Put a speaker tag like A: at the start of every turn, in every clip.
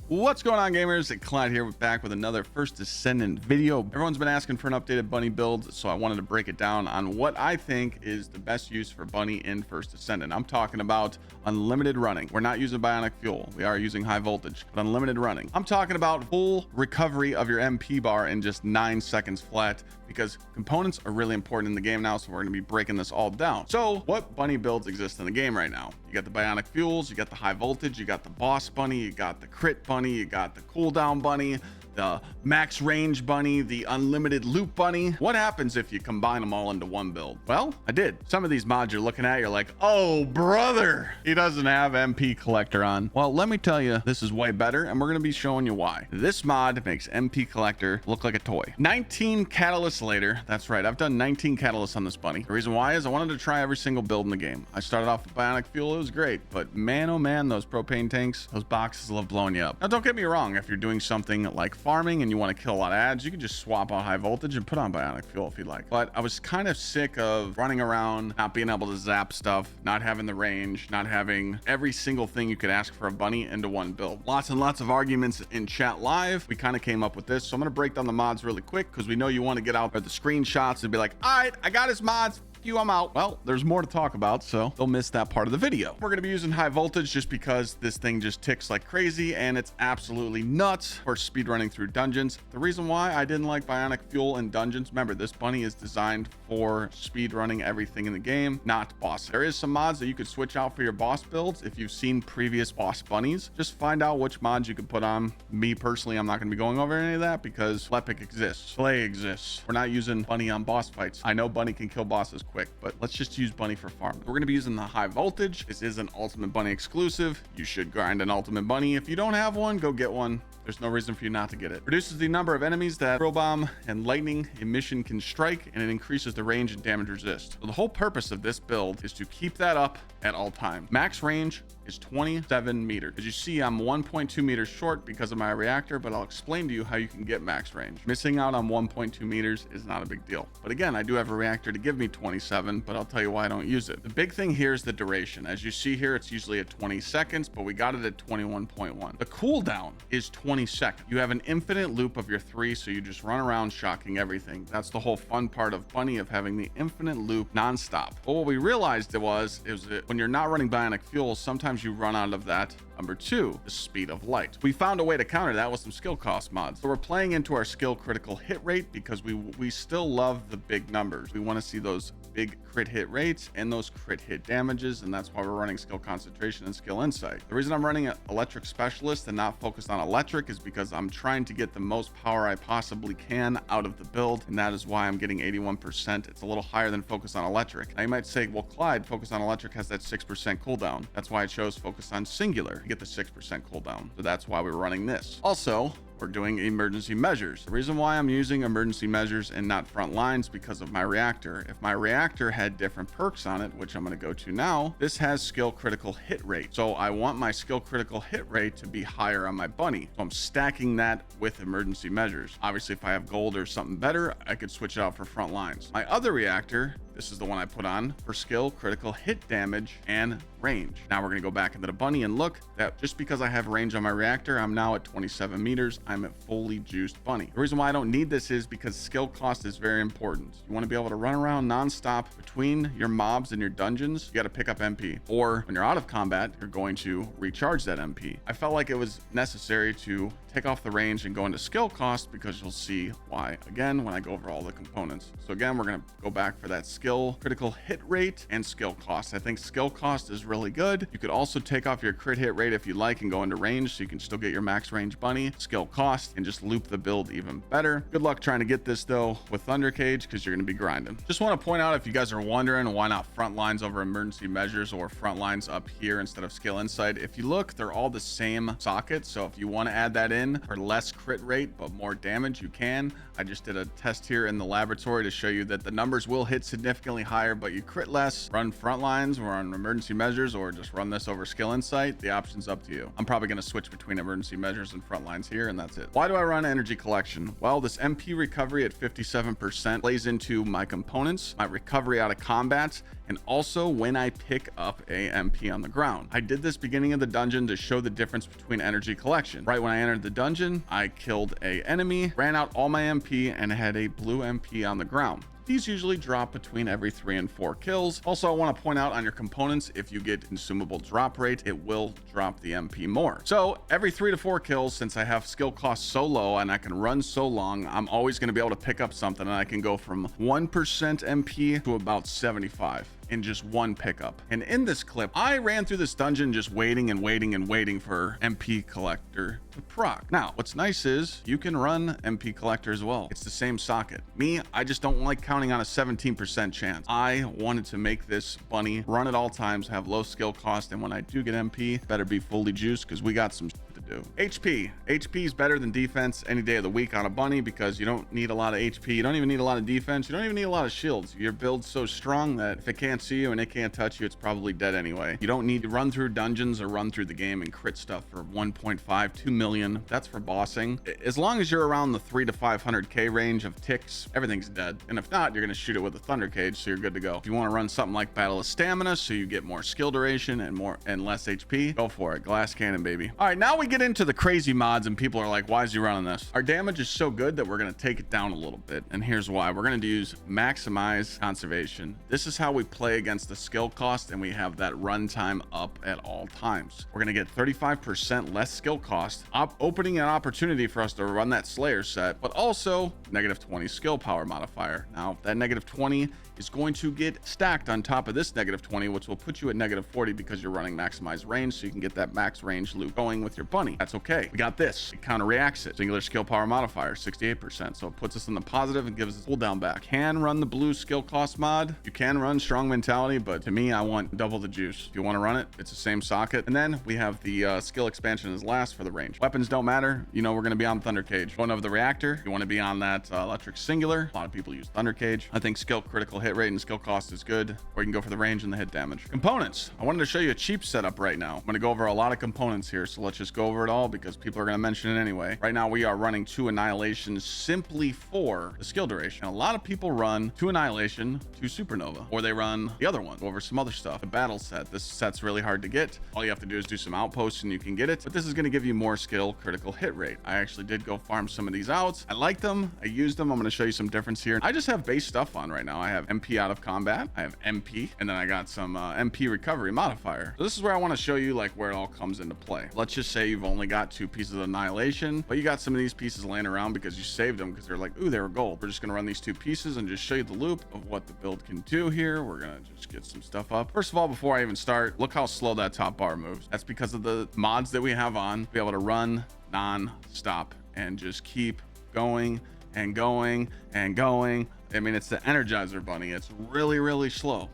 A: What's going on, gamers? Clyde here, back with another first Descendant video. Everyone's been asking for an updated bunny build, so I wanted to break it down on what I think is the best use for bunny in first Descendant. I'm talking about unlimited running. We're not using bionic fuel. We are using high voltage, but unlimited running. I'm talking about full recovery of your MP bar in just 9 seconds flat, because components are really important in the game now, so we're going to be breaking this all down. So what bunny builds exist in the game right now? You got the bionic fuels, you got the high voltage, you got the boss bunny, you got the crit bunny, you got the cooldown bunny, the max range bunny, the unlimited loop bunny. What happens if you combine them all into one build? Well, I did. Some of these mods you're looking at, you're like, oh brother, he doesn't have MP collector on. Well, let me tell you, this is way better, and we're going to be showing you why. This mod makes MP collector look like a toy. 19 catalysts later, that's right, I've done 19 catalysts on this bunny. The reason why is I wanted to try every single build in the game. I started off with bionic fuel, it was great, but man, oh man, those propane tanks, those boxes love blowing you up. Now don't get me wrong, if you're doing something like farming and you want to kill a lot of ads, you can just swap out high voltage and put on bionic fuel if you'd like. But I was kind of sick of running around, not being able to zap stuff, not having the range, not having every single thing you could ask for a bunny into one build. Lots and lots of arguments in chat live. We kind of came up with this, so I'm going to break down the mods really quick, because we know you want to get out there the screenshots and be like, all right, I got his mods, I'm out. Well, there's more to talk about, so they'll miss that part of the video. We're going to be using high voltage just because this thing just ticks like crazy, and it's absolutely nuts for speedrunning through dungeons. The reason why I didn't like bionic fuel in dungeons, remember, this bunny is designed for speedrunning everything in the game, not boss. There is some mods that you could switch out for your boss builds. If you've seen previous boss bunnies, just find out which mods you could put on. Me personally, I'm not going to be going over any of that because Lepic exists, Slay exists. We're not using bunny on boss fights. I know bunny can kill bosses quick, but let's just use bunny for farm. We're going to be using the high voltage. This is an ultimate bunny exclusive. You should grind an ultimate bunny. If you don't have one, go get one. There's no reason for you not to get it. Reduces the number of enemies that throw bomb and lightning emission can strike, and it increases the range and damage resist. So the whole purpose of this build is to keep that up at all times. Max range is 27 meters. As you see, I'm 1.2 meters short because of my reactor, but I'll explain to you how you can get max range. Missing out on 1.2 meters is not a big deal. But again, I do have a reactor to give me 27, but I'll tell you why I don't use it. The big thing here is the duration. As you see here, it's usually at 20 seconds, but we got it at 21.1. The cooldown is 20 seconds. You have an infinite loop of your 3, so you just run around shocking everything. That's the whole fun part of bunny, of having the infinite loop nonstop. But what we realized is that when you're not running bionic fuel, sometimes you run out of that. Number 2, the speed of light. We found a way to counter that with some skill cost mods. So we're playing into our skill critical hit rate because we still love the big numbers. We want to see those big crit hit rates and those crit hit damages, and that's why we're running skill concentration and skill insight. The reason I'm running an electric specialist and not focused on electric is because I'm trying to get the most power I possibly can out of the build, and that is why I'm getting 81%. It's a little higher than focus on electric. Now you might say, well, Clyde, focus on electric has that 6% cooldown. That's why I chose focus on singular to get the 6% cooldown. So that's why we're running this. Also, we're doing emergency measures. The reason why I'm using emergency measures and not front lines because of my reactor. If my reactor had different perks on it, which I'm going to go to now, this has skill critical hit rate. So I want my skill critical hit rate to be higher on my bunny. So I'm stacking that with emergency measures. Obviously, if I have gold or something better, I could switch it out for front lines. My other reactor, this is the one I put on for skill critical hit damage and range. Now we're going to go back into the bunny and look that just because I have range on my reactor, I'm now at 27 meters. I'm at fully juiced bunny. The reason why I don't need this is because skill cost is very important. You want to be able to run around nonstop between your mobs and your dungeons. You got to pick up MP, or when you're out of combat, you're going to recharge that MP. I felt like it was necessary to take off the range and go into skill cost, because you'll see why again when I go over all the components. So again, we're going to go back for that skill critical hit rate and skill cost. I think skill cost is really good. You could also take off your crit hit rate if you like and go into range, so you can still get your max range bunny. Skill cost and just loop the build even better. Good luck trying to get this though with Thunder Cage, because you're going to be grinding. Just want to point out, if you guys are wondering why not front lines over emergency measures or front lines up here instead of skill insight, if you look, they're all the same socket. So if you want to add that in for less crit rate but more damage, you can. I just did a test here in the laboratory to show you that the numbers will hit significantly higher, but you crit less. Run front lines or on emergency measures, or just run this over skill insight. The option's up to you. I'm probably going to switch between emergency measures and front lines here, and that's it. Why do I run energy collection? Well, this MP recovery at 57% plays into my components, my recovery out of combat, and also when I pick up a MP on the ground. I did this beginning of the dungeon to show the difference between energy collection. Right when I entered the dungeon, I killed a enemy, ran out all my MP, and had a blue MP on the ground. These usually drop between every 3 and 4 kills. Also, I want to point out on your components, if you get consumable drop rate, it will drop the MP more. So every 3 to 4 kills, since I have skill cost so low and I can run so long, I'm always going to be able to pick up something, and I can go from 1% MP to about 75 in just one pickup. And in this clip, I ran through this dungeon just waiting and waiting and waiting for MP collector to proc. Now, what's nice is you can run MP collector as well. It's the same socket. Me, I just don't like counting on a 17% chance. I wanted to make this bunny run at all times, have low skill cost, and when I do get MP, better be fully juiced because we got some to do. HP is better than defense any day of the week on a bunny because you don't need a lot of HP. You don't even need a lot of defense. You don't even need a lot of shields. Your build's so strong that if it can't see you and it can't touch you, it's probably dead anyway. You don't need to run through dungeons or run through the game and crit stuff for 1.5, 2 million. That's for bossing. As long as you're around the 3 to 500k range of ticks, everything's dead. And if not, you're gonna shoot it with a thunder cage, so you're good to go. If you want to run something like Battle of Stamina, so you get more skill duration and less HP, go for it. Glass cannon, baby. All right, now we get into the crazy mods, and people are like, why is he running this? Our damage is so good that we're gonna take it down a little bit, and here's why. We're gonna use maximize conservation. This is how we play against the skill cost, and we have that runtime up at all times. We're gonna get 35% less skill cost, opening an opportunity for us to run that Slayer set, but also -20 skill power modifier. Now that -20 is going to get stacked on top of this -20, which will put you at -40 because you're running maximized range, so you can get that max range loot going with your bunny. That's okay. We got this. It counter reacts it. Singular skill power modifier, 68%. So it puts us in the positive and gives us cooldown back. Can run the blue skill cost mod. You can run strong mentality, but to me, I want double the juice. If you want to run it, it's the same socket. And then we have the skill expansion as last for the range. Weapons don't matter. You know, we're going to be on Thunder Cage. One of the reactor. You want to be on that electric singular. A lot of people use Thunder Cage. I think skill critical hit rate and skill cost is good, or you can go for the range and the hit damage. Components. I wanted to show you a cheap setup right now. I'm going to go over a lot of components here, so let's just go over it all because people are going to mention it anyway. Right now, we are running 2 Annihilation simply for the skill duration. A lot of people run 2 Annihilation, 2 Supernova, or they run the other one, go over some other stuff. The battle set. This set's really hard to get. All you have to do is do some outposts and you can get it, but this is going to give you more skill critical hit rate. I actually did go farm some of these out. I like them. I used them. I'm going to show you some difference here. I just have base stuff on right now. I have MP out of combat. I have MP, and then I got some MP recovery modifier. So this is where I want to show you like where it all comes into play. Let's just say you've only got 2 pieces of Annihilation, but you got some of these pieces laying around because you saved them because they're like, ooh, they were gold. We're just going to run these 2 pieces and just show you the loop of what the build can do here. We're going to just get some stuff up. First of all, before I even start, look how slow that top bar moves. That's because of the mods that we have on. Be able to run non-stop and just keep going and going and going. I mean, it's the Energizer Bunny. It's really, really slow.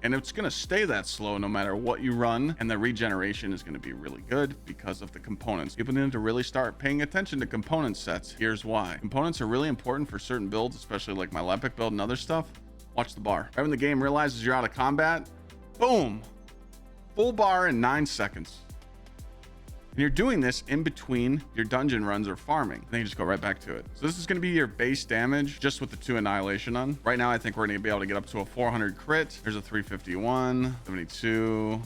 A: And it's going to stay that slow no matter what you run. And the regeneration is going to be really good because of the components. People need to really start paying attention to component sets. Here's why. Components are really important for certain builds, especially like my Lepic build and other stuff. Watch the bar. Right when the game realizes you're out of combat, boom, full bar in 9 seconds. And you're doing this in between your dungeon runs or farming. Then you just go right back to it. So this is going to be your base damage just with the 2 Annihilation on. Right now, I think we're going to be able to get up to a 400 crit. There's a 351, 72,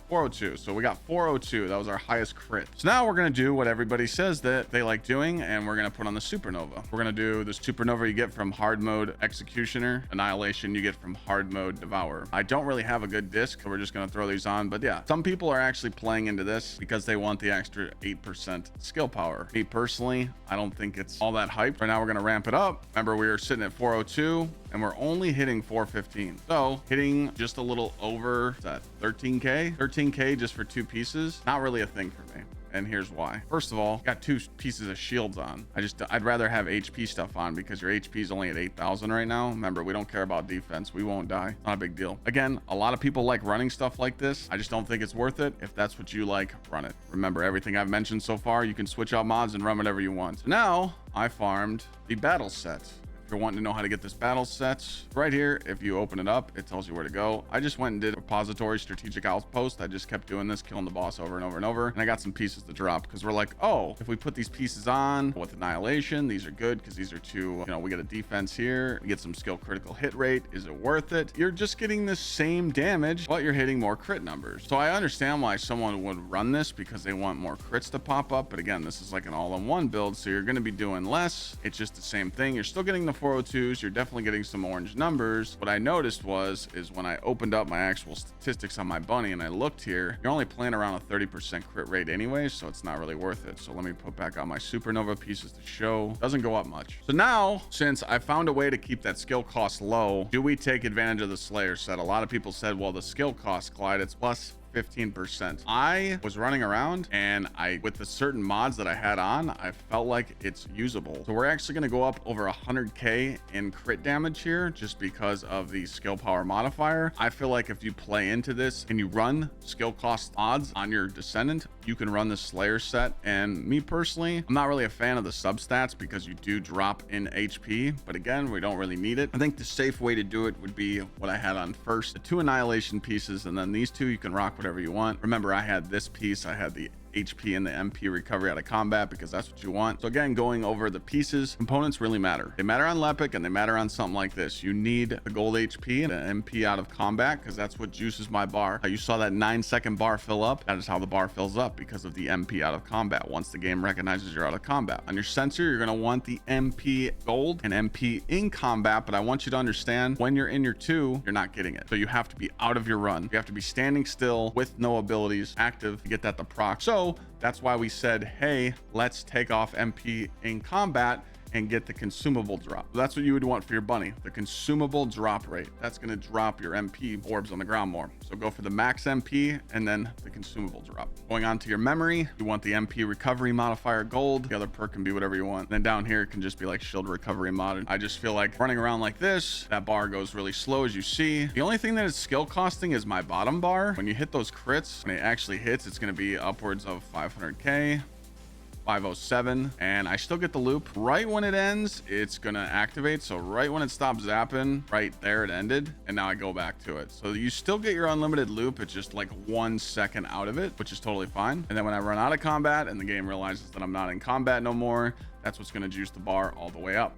A: 402. So we got 402. That was our highest crit. So now we're going to do what everybody says that they like doing, and we're going to put on the Supernova. We're going to do this Supernova you get from hard mode Executioner, Annihilation you get from hard mode Devourer. I don't really have a good disc, so we're just going to throw these on. But yeah, some people are actually playing into this because they want the extra 8% skill power. Me personally, I don't think it's all that hyped. Right now, we're going to ramp it up. Remember, we were sitting at 402. And we're only hitting 415. So hitting just a little over that 13K. 13K just for 2 pieces. Not really a thing for me. And here's why. First of all, got 2 pieces of shields on. I'd rather have HP stuff on because your HP is only at 8,000 right now. Remember, we don't care about defense. We won't die. Not a big deal. Again, a lot of people like running stuff like this. I just don't think it's worth it. If that's what you like, run it. Remember, everything I've mentioned so far, you can switch out mods and run whatever you want. So now I farmed the battle set. you're wanting to know how to get this battle set, right here, if you open it up, it tells you where to go. I just went and did repository strategic outpost. I just kept doing this, killing the boss over and over and over. And I got some pieces to drop because we're like, oh, if we put these pieces on with annihilation, these are good because these are two, you know, we get a defense here, we get some skill critical hit rate. Is it worth it? You're just getting the same damage, but you're hitting more crit numbers. So I understand why someone would run this because they want more crits to pop up. But again, this is like an all-in-one build, so you're going to be doing less. It's just the same thing. You're still getting the 402s. You're definitely getting some orange numbers. What I noticed is when I opened up my actual statistics on my bunny and I looked here, you're only playing around a 30% crit rate anyway, so it's not really worth it. So let me put back on my supernova pieces to show. Doesn't go up much. So now, since I found a way to keep that skill cost low, do we take advantage of the Slayer set? A lot of people said, well, the skill cost, Clyde, it's plus 15%. I was running around and with the certain mods that I had on, I felt like it's usable. So we're actually going to go up over 100k in crit damage here just because of the skill power modifier. I feel like if you play into this and you run skill cost odds on your Descendant, you can run the Slayer set. And me personally, I'm not really a fan of the substats because you do drop in HP, but again, we don't really need it. I think the safe way to do it would be what I had on first, the 2 annihilation pieces, and then these 2 you can rock whatever you want. Remember, I had this piece, I had the HP and the MP recovery out of combat because that's what you want. So again, going over the pieces, components really matter. They matter on Lepic and they matter on something like this. You need the gold HP and the MP out of combat because that's what juices my bar. You saw that 9-second bar fill up. That is how the bar fills up because of the MP out of combat once the game recognizes you're out of combat. On your sensor, you're going to want the MP gold and MP in combat, but I want you to understand when you're in your 2, you're not getting it. So you have to be out of your run. You have to be standing still with no abilities active to get that to proc. So that's why we said, hey, let's take off MP in combat and get the consumable drop. That's what you would want for your bunny, the consumable drop rate. That's going to drop your MP orbs on the ground more. So go for the max MP and then the consumable drop. Going on to your memory, you want the MP recovery modifier gold. The other perk can be whatever you want. Then down here, it can just be like shield recovery mod. I just feel like running around like this, that bar goes really slow as you see. The only thing that is skill costing is my bottom bar. When you hit those crits, when it actually hits, it's going to be upwards of 500k. 507, and I still get the loop. Right when it ends, it's gonna activate. So right when it stops zapping, right there it ended, and now I go back to it. So you still get your unlimited loop. It's just like 1 second out of it, which is totally fine. And then when I run out of combat and the game realizes that I'm not in combat no more, that's what's gonna juice the bar all the way up.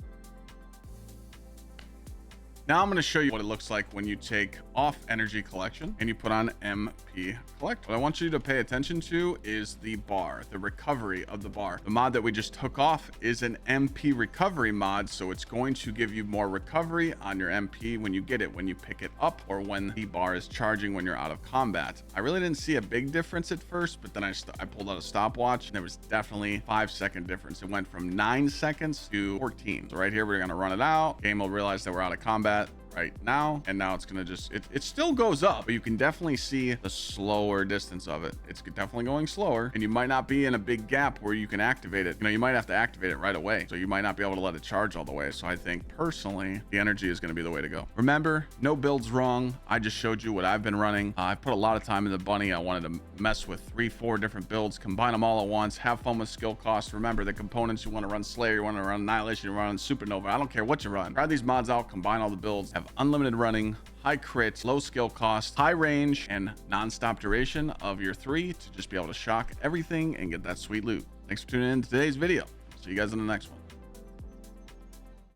A: Now I'm going to show you what it looks like when you take off energy collection and you put on MP collect. What I want you to pay attention to is the bar, the recovery of the bar. The mod that we just took off is an MP recovery mod, so it's going to give you more recovery on your MP when you get it, when you pick it up, or when the bar is charging when you're out of combat. I really didn't see a big difference at first, but then I pulled out a stopwatch and there was definitely a 5-second difference. It went from 9 seconds to 14. So right here, we're going to run it out. Game will realize that we're out of combat right now, and now it's gonna just it still goes up, but you can definitely see the slower distance of it. It's definitely going slower, and you might not be in a big gap where you can activate it. You know, you might have to activate it right away, so you might not be able to let it charge all the way. So I think personally the energy is going to be the way to go. Remember, no build's wrong. I just showed you what I've been running. I put a lot of time in the bunny. I wanted to mess with 3-4 different builds, combine them all at once, have fun with skill costs. Remember the components. You want to run Slayer, you want to run Annihilation, you run Supernova. I don't care what you run. Try these mods out, combine all the builds, have unlimited running, high crit, low skill cost, high range, and non-stop duration of your 3 to just be able to shock everything and get that sweet loot. Thanks for tuning in to today's video. See you guys in the next one.